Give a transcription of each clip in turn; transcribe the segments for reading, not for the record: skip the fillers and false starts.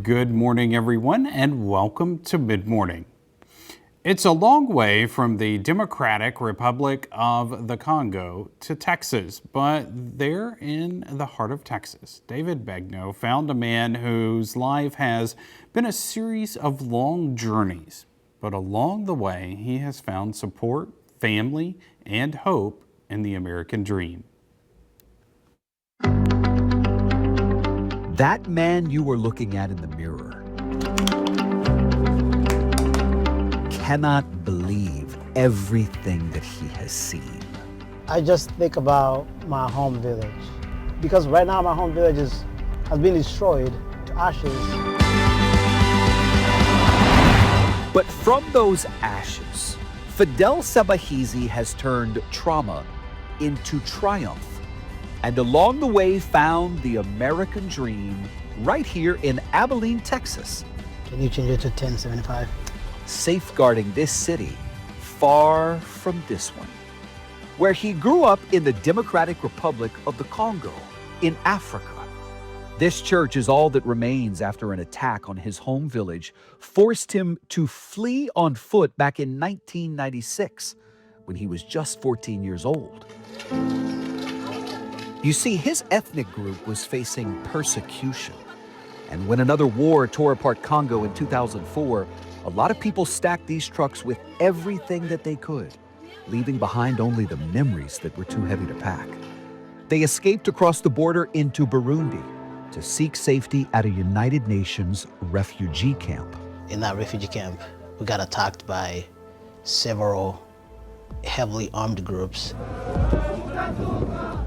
Good morning, everyone, and welcome to Mid Morning. It's a long way from the Democratic Republic of the Congo to Texas, but there in the heart of Texas, David Begnaud found a man whose life has been a series of long journeys. But along the way, he has found support, family, and hope in the American dream. That man you were looking at in the mirror cannot believe everything that he has seen. I just think about my home village because right now my home village has been destroyed to ashes. But from those ashes, Fidel Sebahizi has turned trauma into triumph, and along the way found the American dream right here in Abilene, Texas. Can you change it to 1075? Safeguarding this city far from this one, where he grew up in the Democratic Republic of the Congo in Africa. This church is all that remains after an attack on his home village forced him to flee on foot back in 1996 when he was just 14 years old. You see, his ethnic group was facing persecution. And when another war tore apart Congo in 2004, a lot of people stacked these trucks with everything that they could, leaving behind only the memories that were too heavy to pack. They escaped across the border into Burundi to seek safety at a United Nations refugee camp. In that refugee camp, we got attacked by several heavily armed groups,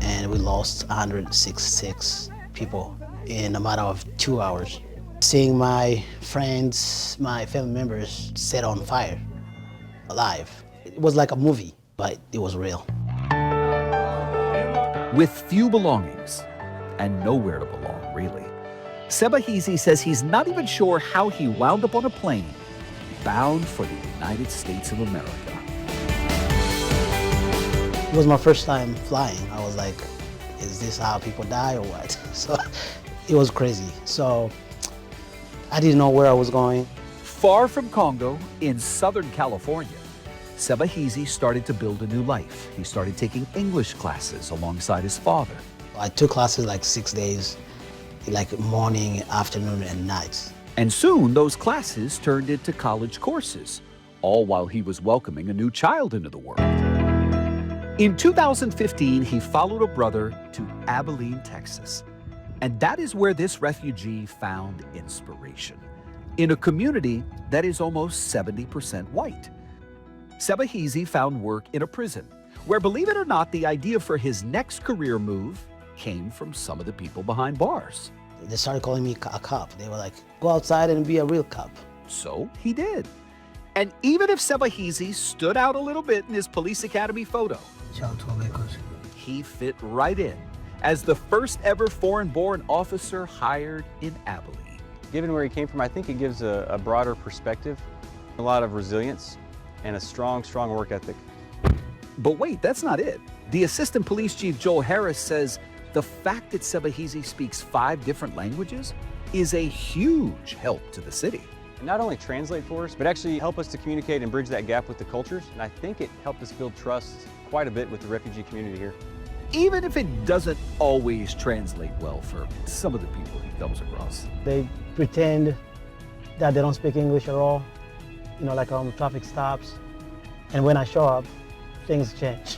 and we lost 166 people in a matter of 2 hours. Seeing my friends, my family members set on fire, alive. It was like a movie, but it was real. With few belongings and nowhere to belong, really, Sebahizi says he's not even sure how he wound up on a plane bound for the United States of America. It was my first time flying. I was like, is this how people die or what? So it was crazy. So I didn't know where I was going. Far from Congo, in Southern California, Sebahizi started to build a new life. He started taking English classes alongside his father. I took classes like 6 days, like morning, afternoon, and nights. And soon those classes turned into college courses, all while he was welcoming a new child into the world. In 2015, he followed a brother to Abilene, Texas. And that is where this refugee found inspiration, in a community that is almost 70% white. Sebahizi found work in a prison, where, believe it or not, the idea for his next career move came from some of the people behind bars. They started calling me a cop. They were like, go outside and be a real cop. So he did. And even if Sebahizi stood out a little bit in his police academy photo, he fit right in as the first ever foreign-born officer hired in Abilene. Given where he came from, I think it gives a broader perspective, a lot of resilience, and a strong work ethic. But wait, that's not it. The Assistant Police Chief Joel Harris says the fact that Sebahizi speaks 5 different languages is a huge help to the city. Not only translate for us, but actually help us to communicate and bridge that gap with the cultures. And I think it helped us build trust quite a bit with the refugee community here. Even if it doesn't always translate well for some of the people he comes across. They pretend that they don't speak English at all, like traffic stops. And when I show up, things change.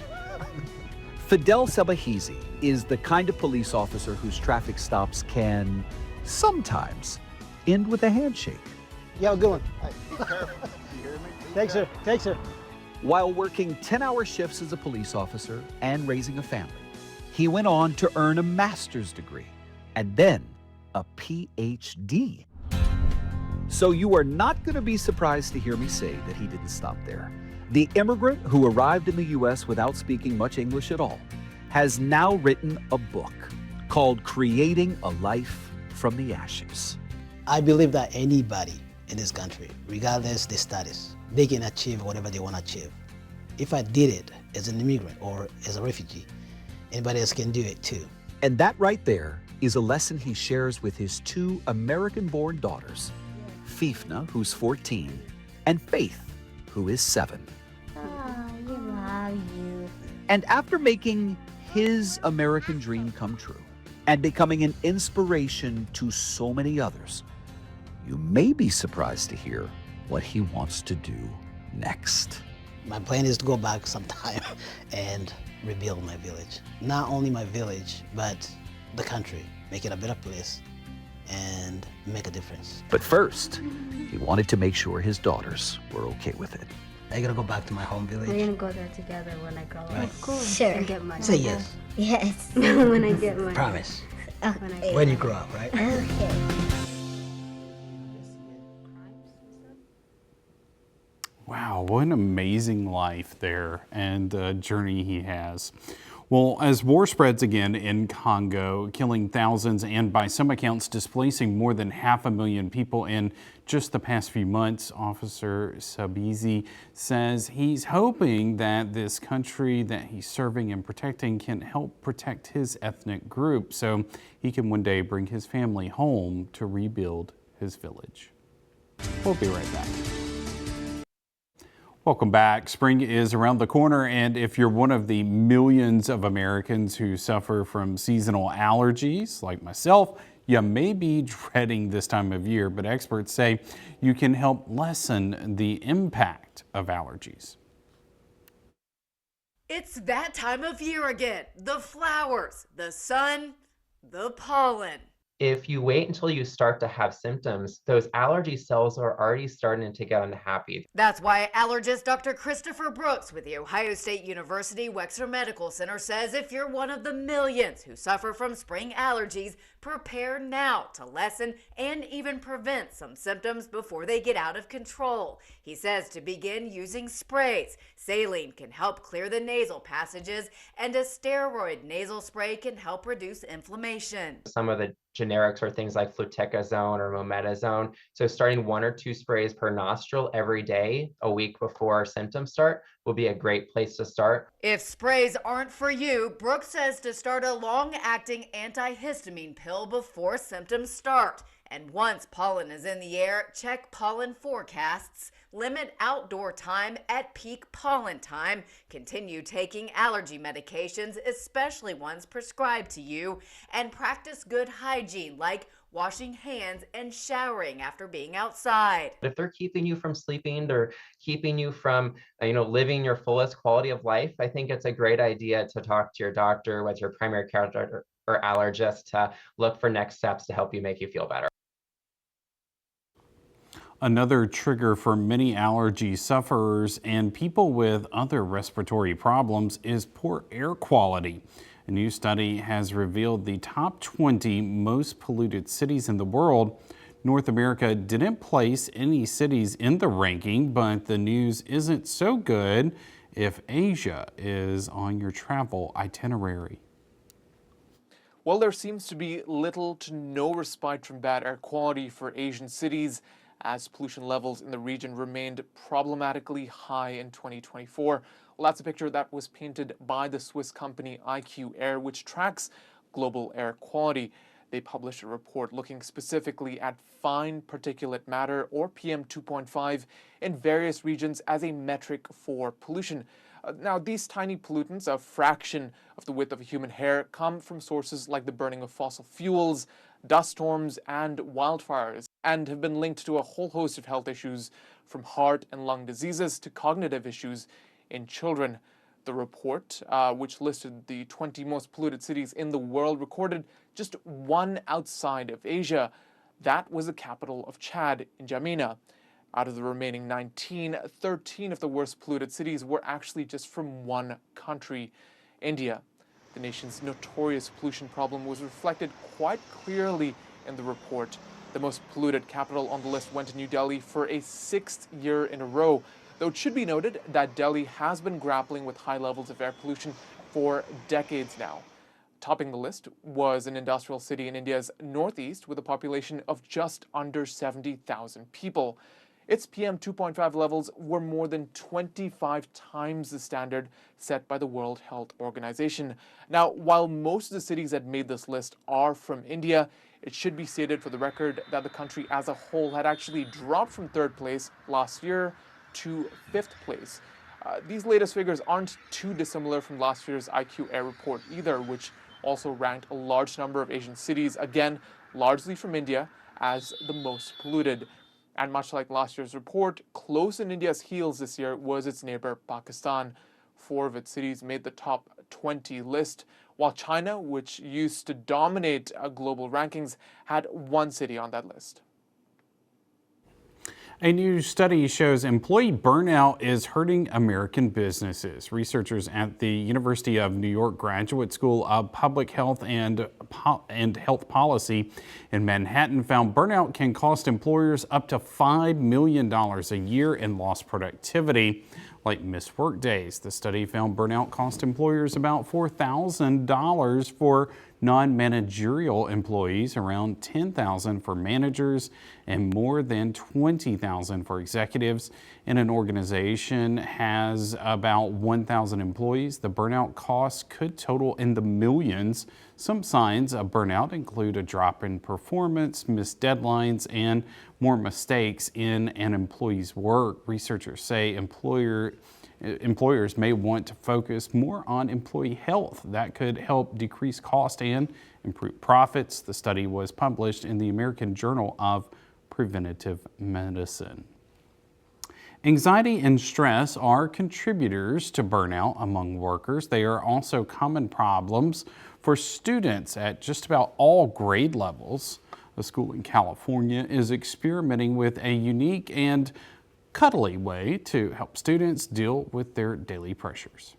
Fidel Sebahizi is the kind of police officer whose traffic stops can sometimes end with a handshake. Yeah, good one. Thanks, sir. Thanks, sir. While working 10-hour shifts as a police officer and raising a family, he went on to earn a master's degree and then a PhD. So you are not going to be surprised to hear me say that he didn't stop there. The immigrant who arrived in the U.S. without speaking much English at all has now written a book called Creating a Life from the Ashes. I believe that anybody in this country, regardless their status, they can achieve whatever they want to achieve. If I did it as an immigrant or as a refugee, anybody else can do it too. And that right there is a lesson he shares with his two American-born daughters, Fifna, who's 14, and Faith, who is 7. We love you. And after making his American dream come true and becoming an inspiration to so many others, you may be surprised to hear what he wants to do next. My plan is to go back sometime and rebuild my village. Not only my village, but the country. Make it a better place and make a difference. But first, he wanted to make sure his daughters were okay with it. I gotta go back to my home village. We're gonna go there together when I grow up. Right. Cool. Sure. And get money. Say yes. Yes. When I get money. Promise. Okay. When you grow up, right? Okay. Wow, what an amazing life there and journey he has. Well, as war spreads again in Congo, killing thousands and by some accounts displacing more than 500,000 people in just the past few months, Officer Sabizi says he's hoping that this country that he's serving and protecting can help protect his ethnic group so he can one day bring his family home to rebuild his village. We'll be right back. Welcome back. Spring is around the corner, and if you're one of the millions of Americans who suffer from seasonal allergies, like myself, you may be dreading this time of year, but experts say you can help lessen the impact of allergies. It's that time of year again. The flowers, the sun, the pollen. If you wait until you start to have symptoms, those allergy cells are already starting to get unhappy. That's why allergist Dr. Christopher Brooks with the Ohio State University Wexner Medical Center says if you're one of the millions who suffer from spring allergies, prepare now to lessen and even prevent some symptoms before they get out of control. He says to begin using sprays. Saline can help clear the nasal passages, and a steroid nasal spray can help reduce inflammation. Some of the generics are things like fluticasone or mometasone. So starting 1 or 2 sprays per nostril every day, a week before symptoms start, will be a great place to start. If sprays aren't for you, Brooks says to start a long-acting antihistamine pill before symptoms start. And once pollen is in the air, check pollen forecasts, limit outdoor time at peak pollen time, continue taking allergy medications, especially ones prescribed to you, and practice good hygiene like washing hands and showering after being outside. If they're keeping you from sleeping, they're keeping you from, living your fullest quality of life, I think it's a great idea to talk to your doctor, whether your primary care doctor or allergist, to look for next steps to help you make you feel better. Another trigger for many allergy sufferers and people with other respiratory problems is poor air quality. A new study has revealed the top 20 most polluted cities in the world. North America didn't place any cities in the ranking, but the news isn't so good if Asia is on your travel itinerary. Well, there seems to be little to no respite from bad air quality for Asian cities, as pollution levels in the region remained problematically high in 2024. Well, that's a picture that was painted by the Swiss company IQ Air, which tracks global air quality. They published a report looking specifically at fine particulate matter, or PM2.5, in various regions as a metric for pollution. Now, these tiny pollutants, a fraction of the width of a human hair, come from sources like the burning of fossil fuels, dust storms, and wildfires, and have been linked to a whole host of health issues, from heart and lung diseases to cognitive issues in children. The report, which listed the 20 most polluted cities in the world, recorded just one outside of Asia. That was the capital of Chad, N'Djamena. Out of the remaining 19, 13 of the worst polluted cities were actually just from one country, India. The nation's notorious pollution problem was reflected quite clearly in the report. The most polluted capital on the list went to New Delhi for a 6th year in a row, though it should be noted that Delhi has been grappling with high levels of air pollution for decades now. Topping the list was an industrial city in India's northeast with a population of just under 70,000 people. its PM 2.5 levels were more than 25 times the standard set by the World Health Organization. Now, while most of the cities that made this list are from India, it should be stated for the record that the country as a whole had actually dropped from 3rd place last year to 5th place. These latest figures aren't too dissimilar from last year's IQ Air report either, which also ranked a large number of Asian cities, again, largely from India, as the most polluted. And much like last year's report, close in India's heels this year was its neighbor Pakistan. 4 of its cities made the top 20 list, while China, which used to dominate global rankings, had 1 city on that list. A new study shows employee burnout is hurting American businesses. Researchers at the University of New York Graduate School of Public Health and Health Policy in Manhattan found burnout can cost employers up to $5 million a year in lost productivity, like missed work days. The study found burnout cost employers about $4,000 for non-managerial employees, around $10,000 for managers, and more than $20,000 for executives. And an organization has about 1,000 employees. The burnout costs could total in the millions. Some signs of burnout include a drop in performance, missed deadlines, and more mistakes in an employee's work. Researchers say employers may want to focus more on employee health. That could help decrease cost and improve profits. The study was published in the American Journal of Preventive Medicine. Anxiety and stress are contributors to burnout among workers. They are also common problems for students at just about all grade levels. A school in California is experimenting with a unique and cuddly way to help students deal with their daily pressures.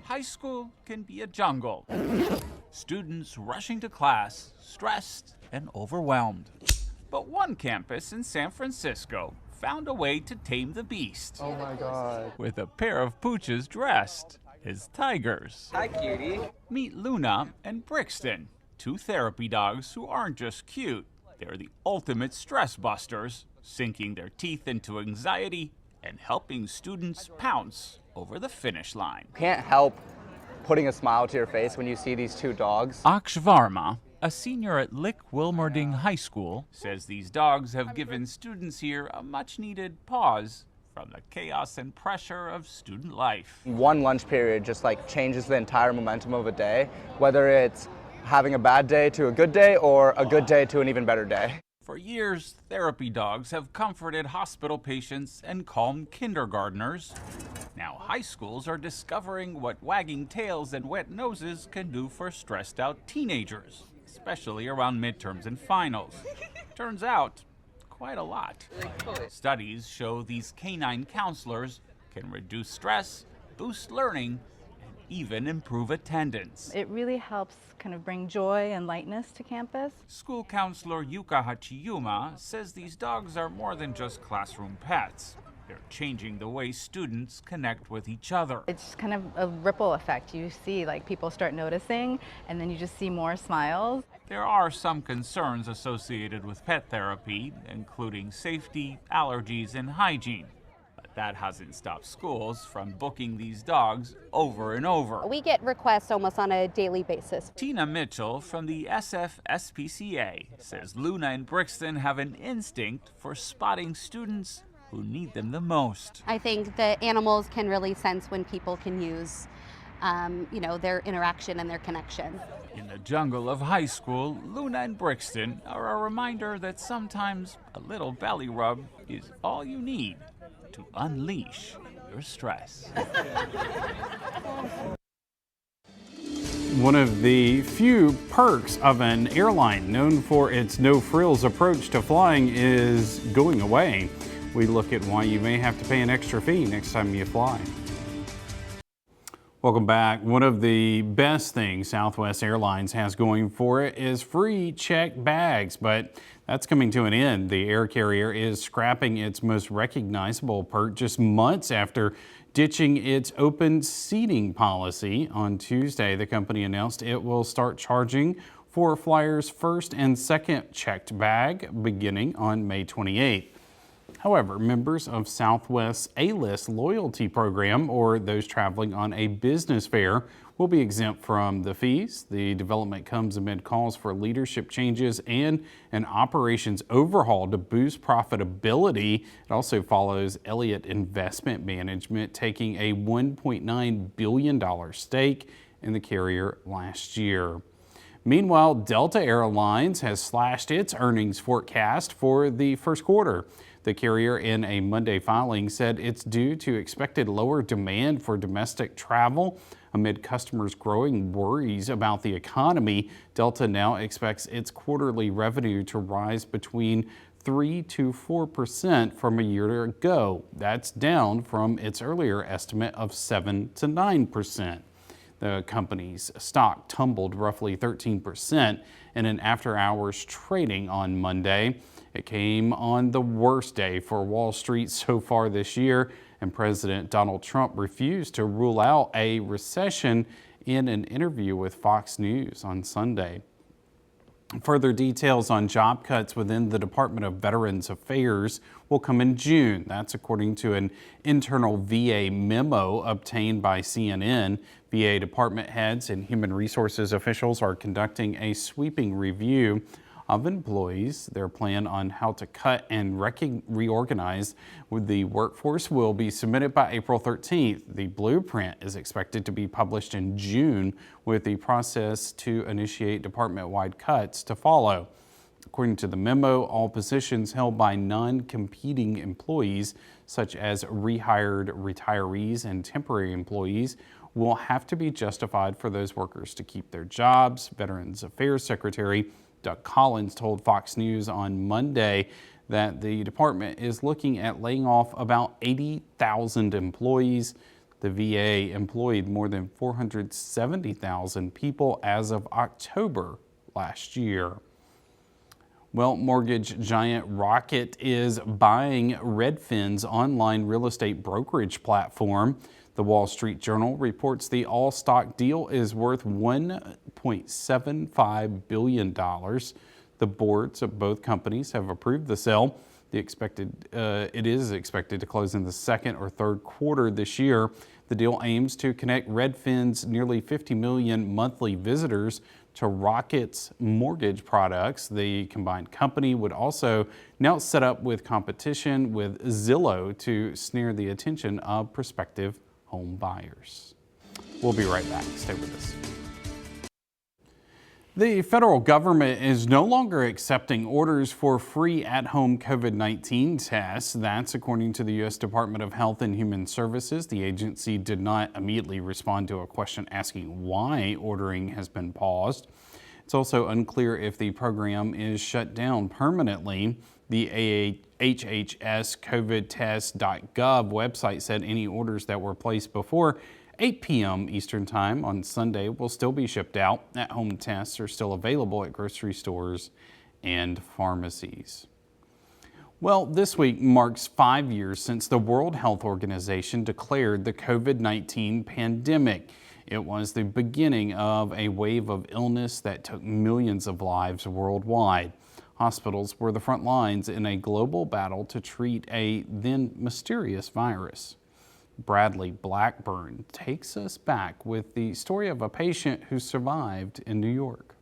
High school can be a jungle. Students rushing to class, stressed and overwhelmed. But one campus in San Francisco found a way to tame the beast. Oh my God. With a pair of pooches dressed as tigers. Hi, cutie. Meet Luna and Brixton, 2 therapy dogs who aren't just cute. They're the ultimate stress busters, sinking their teeth into anxiety and helping students pounce over the finish line. Can't help putting a smile to your face when you see these 2 dogs. Aksh Varma, a senior at Lick Wilmerding High School, says these dogs have given students here a much-needed pause from the chaos and pressure of student life. One lunch period just like changes the entire momentum of a day, whether it's having a bad day to a good day or a good day to an even better day. For years, therapy dogs have comforted hospital patients and calmed kindergartners. Now high schools are discovering what wagging tails and wet noses can do for stressed out teenagers, especially around midterms and finals. Turns out, quite a lot. Studies show these canine counselors can reduce stress, boost learning, and even improve attendance. It really helps kind of bring joy and lightness to campus. School counselor Yuka Hachiyuma says these dogs are more than just classroom pets. They're changing the way students connect with each other. It's kind of a ripple effect. You see like people start noticing and then you just see more smiles. There are some concerns associated with pet therapy, including safety, allergies, and hygiene. But that hasn't stopped schools from booking these dogs over and over. We get requests almost on a daily basis. Tina Mitchell from the SFSPCA says Luna and Brixton have an instinct for spotting students who need them the most. I think the animals can really sense when people can use their interaction and their connection. In the jungle of high school, Luna and Brixton are a reminder that sometimes a little belly rub is all you need to unleash your stress. One of the few perks of an airline known for its no-frills approach to flying is going away. We look at why you may have to pay an extra fee next time you fly. Welcome back. One of the best things Southwest Airlines has going for it is free checked bags, but that's coming to an end. The air carrier is scrapping its most recognizable perk just months after ditching its open seating policy. On Tuesday, the company announced it will start charging for flyers' first and second checked bag beginning on May 28th. However, members of Southwest's A-List loyalty program or those traveling on a business fare will be exempt from the fees. The development comes amid calls for leadership changes and an operations overhaul to boost profitability. It also follows Elliott Investment Management taking a $1.9 billion stake in the carrier last year. Meanwhile, Delta Airlines has slashed its earnings forecast for the first quarter. The carrier, in a Monday filing, said it's due to expected lower demand for domestic travel. Amid customers' growing worries about the economy, Delta now expects its quarterly revenue to rise between 3 to 4% from a year ago. That's down from its earlier estimate of 7 to 9%. The company's stock tumbled roughly 13% in an after-hours trading on Monday. It came on the worst day for Wall Street so far this year, and President Donald Trump refused to rule out a recession in an interview with Fox News on Sunday. Further details on job cuts within the Department of Veterans Affairs will come in June. That's according to an internal VA memo obtained by CNN. VA department heads and human resources officials are conducting a sweeping review of employees. Their plan on how to cut and reorganize with the workforce will be submitted by April 13th. The blueprint is expected to be published in June, with the process to initiate department-wide cuts to follow. According to the memo, all positions held by non-competing employees, such as rehired retirees and temporary employees, will have to be justified for those workers to keep their jobs. Veterans Affairs Secretary Doug Collins told Fox News on Monday that the department is looking at laying off about 80,000 employees. The VA employed more than 470,000 people as of October last year. Well, mortgage giant Rocket is buying Redfin's online real estate brokerage platform. The Wall Street Journal reports the all-stock deal is worth $1.75 billion. The boards of both companies have approved the sale. It is expected to close in the second or third quarter this year. The deal aims to connect Redfin's nearly 50 million monthly visitors to Rocket's mortgage products. The combined company would also now set up with competition with Zillow to snare the attention of prospective home buyers. We'll be right back. Stay with us. The federal government is no longer accepting orders for free at-home COVID-19 tests. That's according to the U.S. Department of Health and Human Services. The agency did not immediately respond to a question asking why ordering has been paused. It's also unclear if the program is shut down permanently. The HHS-COVIDtest.gov website said any orders that were placed before 8 p.m. Eastern Time on Sunday will still be shipped out. At-home tests are still available at grocery stores and pharmacies. Well, this week marks 5 years since the World Health Organization declared the COVID-19 pandemic. It was the beginning of a wave of illness that took millions of lives worldwide. Hospitals were the front lines in a global battle to treat a then mysterious virus. Bradley Blackburn takes us back with the story of a patient who survived in New York.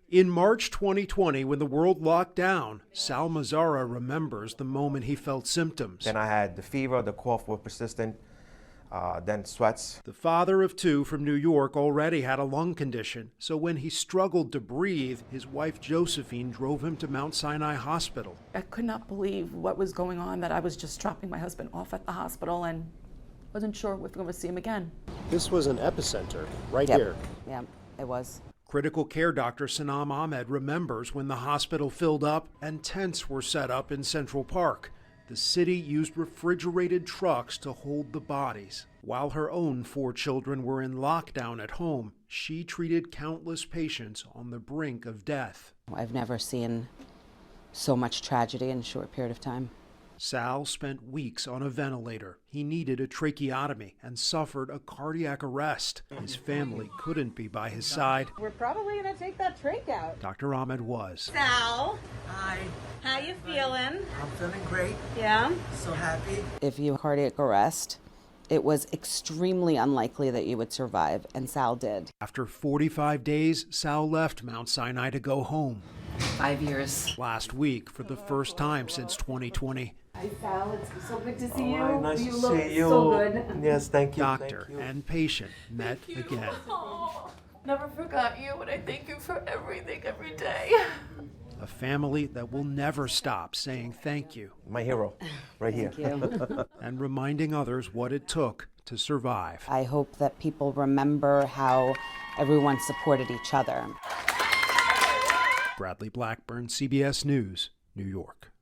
In March 2020, when the world locked down, Sal Mazzara remembers the moment he felt symptoms. Then I had the fever, the cough was persistent, then sweats. The father of two from New York already had a lung condition, so when he struggled to breathe, his wife Josephine drove him to Mount Sinai Hospital. I could not believe what was going on, that I was just dropping my husband off at the hospital and wasn't sure if we were going to see him again. This was an epicenter right here. Yeah, it was. Critical care doctor Sanam Ahmed remembers when the hospital filled up and tents were set up in Central Park. The city used refrigerated trucks to hold the bodies. While her own 4 children were in lockdown at home, she treated countless patients on the brink of death. I've never seen so much tragedy in a short period of time. Sal spent weeks on a ventilator. He needed a tracheotomy and suffered a cardiac arrest. His family couldn't be by his side. We're probably gonna take that trach out. Dr. Ahmed was. Sal, Hi, how you feeling? I'm feeling great. Yeah? So happy. If you have cardiac arrest, it was extremely unlikely that you would survive, and Sal did. After 45 days, Sal left Mount Sinai to go home. 5 years. Last week, for the first time since 2020. Hi Sal, it's so good to see you. Nice you to look see you. so good. Yes, thank you. Doctor and patient met again. Never forgot you, and I thank you for everything every day. A family that will never stop saying thank you. My hero, right here. And reminding others what it took to survive. I hope that people remember how everyone supported each other. Bradley Blackburn, CBS News, New York.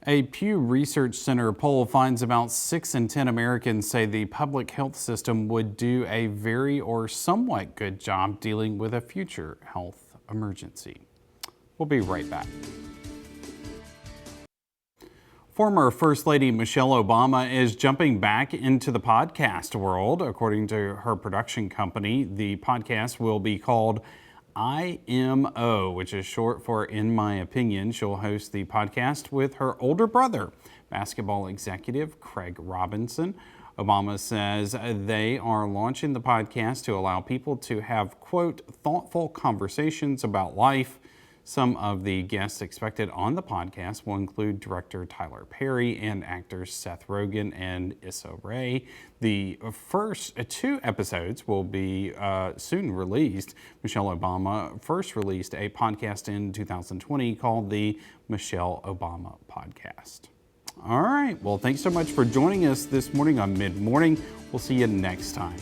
A Pew Research Center poll finds about 6 in 10 Americans say the public health system would do a very or somewhat good job dealing with a future health emergency. We'll be right back. Former First Lady Michelle Obama is jumping back into the podcast world. According to her production company, the podcast will be called IMO, which is short for In My Opinion. She'll host the podcast with her older brother, basketball executive Craig Robinson. Obama says they are launching the podcast to allow people to have, quote, thoughtful conversations about life. Some of the guests expected on the podcast will include director Tyler Perry and actors Seth Rogen and Issa Rae. The first 2 episodes will be soon released. Michelle Obama first released a podcast in 2020 called the Michelle Obama Podcast. All right. Well, thanks so much for joining us this morning on Mid Morning. We'll see you next time.